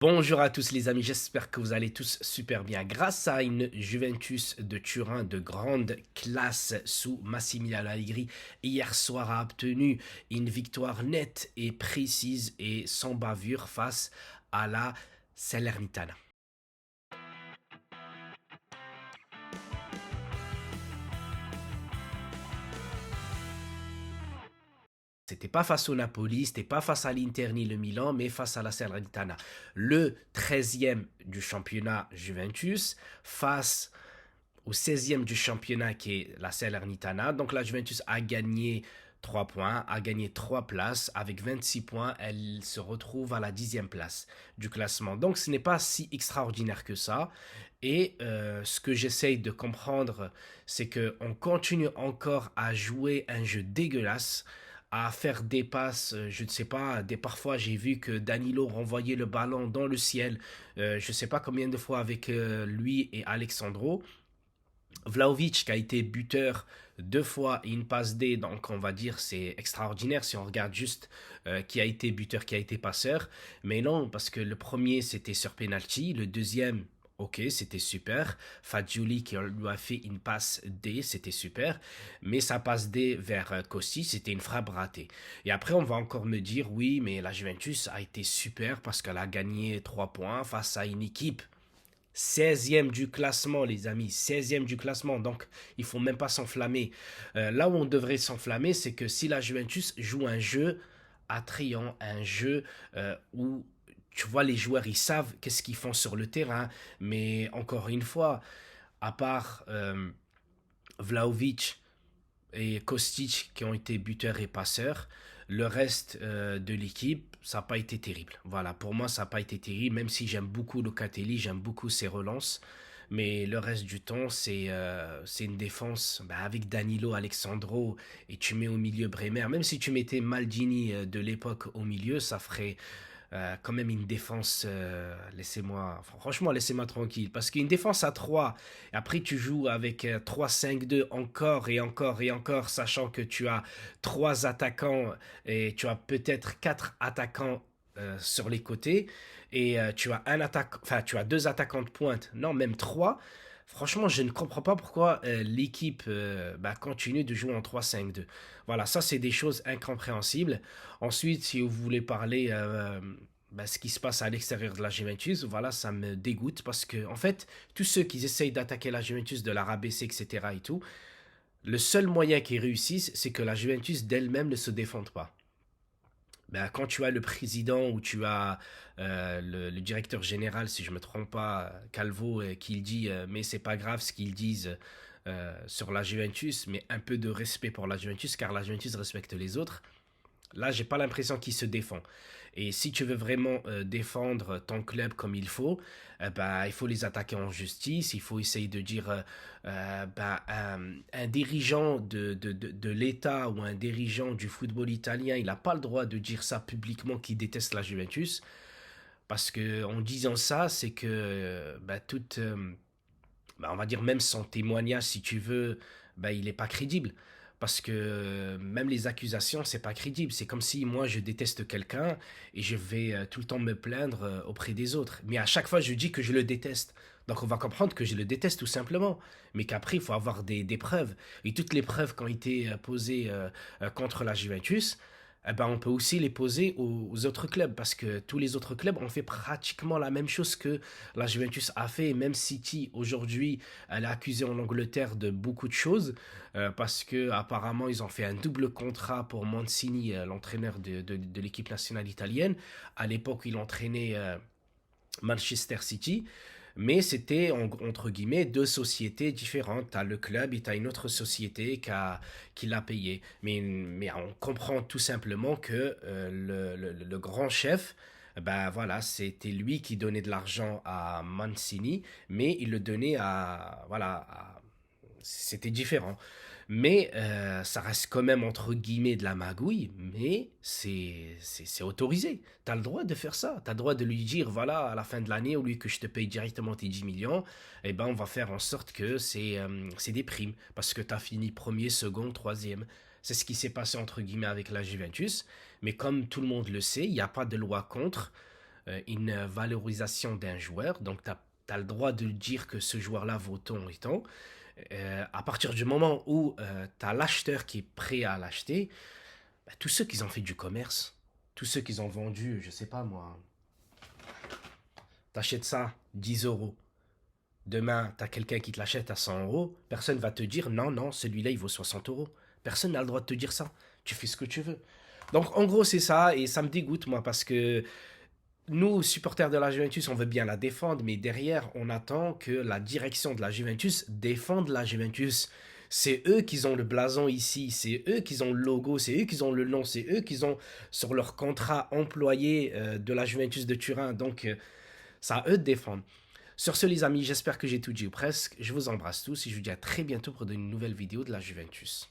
Bonjour à tous les amis, j'espère que vous allez tous super bien. Grâce à une Juventus de Turin de grande classe sous Massimiliano Allegri, hier soir a obtenu une victoire nette et précise et sans bavure face à la Salernitana. C'était pas face au Napoli, c'était pas face à l'Inter ni le Milan, mais face à la Salernitana. Le 13e du championnat Juventus face au 16e du championnat qui est la Salernitana. Donc la Juventus a gagné 3 points, a gagné 3 places. Avec 26 points, elle se retrouve à la 10e place du classement. Donc ce n'est pas si extraordinaire que ça. Et ce que j'essaye de comprendre, c'est qu'on continue encore à jouer un jeu dégueulasse, à faire des passes, je ne sais pas, parfois j'ai vu que Danilo renvoyait le ballon dans le ciel, je ne sais pas combien de fois avec lui et Alexandro. Vlahovic qui a été buteur 2 fois et une passe D, donc on va dire c'est extraordinaire si on regarde juste qui a été buteur, qui a été passeur. Mais non, parce que le premier c'était sur penalty, le deuxième, ok, c'était super. Fagioli qui lui a fait une passe D, c'était super. Mais sa passe D vers Costi, c'était une frappe ratée. Et après, on va encore me dire, oui, mais la Juventus a été super parce qu'elle a gagné 3 points face à une équipe 16e du classement, les amis, 16e du classement, donc il faut même pas s'enflammer. Là où on devrait s'enflammer, c'est que si la Juventus joue un jeu attrayant, un jeu où tu vois les joueurs, ils savent qu'est-ce qu'ils font sur le terrain, mais encore une fois, à part Vlahovic et Kostic qui ont été buteurs et passeurs. Le reste de l'équipe, ça n'a pas été terrible. Voilà, pour moi, ça n'a pas été terrible, même si j'aime beaucoup Locatelli, j'aime beaucoup ses relances. Mais le reste du temps, c'est une défense avec Danilo, Alexandro, et tu mets au milieu Bremer. Même si tu mettais Maldini de l'époque au milieu, ça ferait quand même une défense, laissez-moi, franchement, laissez-moi tranquille. Parce qu'une défense à 3 et après tu joues avec 3-5-2 encore et encore et encore, sachant que tu as 3 attaquants et tu as peut-être 4 attaquants sur les côtés, et tu as enfin tu as 2 attaquants de pointe, non même 3. Franchement, je ne comprends pas pourquoi l'équipe continue de jouer en 3-5-2. Voilà, ça c'est des choses incompréhensibles. Ensuite, si vous voulez parler ce qui se passe à l'extérieur de la Juventus, voilà, ça me dégoûte parce que, en fait, tous ceux qui essayent d'attaquer la Juventus, de la rabaisser, etc. et tout, le seul moyen qu'ils réussissent, c'est que la Juventus d'elle-même ne se défende pas. Quand tu as le président ou tu as le directeur général, si je ne me trompe pas, Calvo, qui dit mais c'est pas grave ce qu'ils disent sur la Juventus, mais un peu de respect pour la Juventus, car la Juventus respecte les autres. Là, j'ai pas l'impression qu'il se défend. Et si tu veux vraiment défendre ton club comme il faut, il faut les attaquer en justice. Il faut essayer de dire un dirigeant de l'État ou un dirigeant du football italien, il n'a pas le droit de dire ça publiquement qu'il déteste la Juventus. Parce que en disant ça, c'est que toute, on va dire même son témoignage, si tu veux, il n'est pas crédible. Parce que même les accusations, c'est pas crédible. C'est comme si moi je déteste quelqu'un et je vais tout le temps me plaindre auprès des autres. Mais à chaque fois, je dis que je le déteste. Donc on va comprendre que je le déteste tout simplement. Mais qu'après, il faut avoir des preuves. Et toutes les preuves qui ont été posées contre la Juventus, on peut aussi les poser aux autres clubs parce que tous les autres clubs ont fait pratiquement la même chose que la Juventus a fait. Même City aujourd'hui, elle est accusée en Angleterre de beaucoup de choses parce que apparemment ils ont fait un double contrat pour Mancini, l'entraîneur de l'équipe nationale italienne. À l'époque, il entraînait Manchester City. Mais c'était entre guillemets 2 sociétés différentes. Tu as le club et tu as une autre société qui l'a payé. Mais on comprend tout simplement que le grand chef, voilà, c'était lui qui donnait de l'argent à Mancini, mais il le donnait à, voilà, c'était différent. Mais ça reste quand même entre guillemets de la magouille, mais c'est autorisé. Tu as le droit de faire ça. Tu as le droit de lui dire, voilà, à la fin de l'année, au lieu que je te paye directement tes 10 millions, on va faire en sorte que c'est des primes. Parce que tu as fini premier, second, troisième. C'est ce qui s'est passé entre guillemets avec la Juventus. Mais comme tout le monde le sait, il n'y a pas de loi contre. une valorisation d'un joueur. Donc, tu as le droit de dire que ce joueur-là vaut tant et tant. À partir du moment où tu as l'acheteur qui est prêt à l'acheter, bah, tous ceux qui ont fait du commerce, tous ceux qui ont vendu, je sais pas moi, t'achètes ça 10 euros. Demain, tu as quelqu'un qui te l'achète à 100 euros. Personne va te dire non, non, celui-là, il vaut 60 euros. Personne n'a le droit de te dire ça. Tu fais ce que tu veux. Donc, en gros, c'est ça. Et ça me dégoûte, moi, parce que nous, supporters de la Juventus, on veut bien la défendre. Mais derrière, on attend que la direction de la Juventus défende la Juventus. C'est eux qui ont le blason ici. C'est eux qui ont le logo. C'est eux qui ont le nom. C'est eux qui ont sur leur contrat employé de la Juventus de Turin. Donc, c'est à eux de défendre. Sur ce, les amis, j'espère que j'ai tout dit ou presque. Je vous embrasse tous et je vous dis à très bientôt pour de nouvelles vidéos de la Juventus.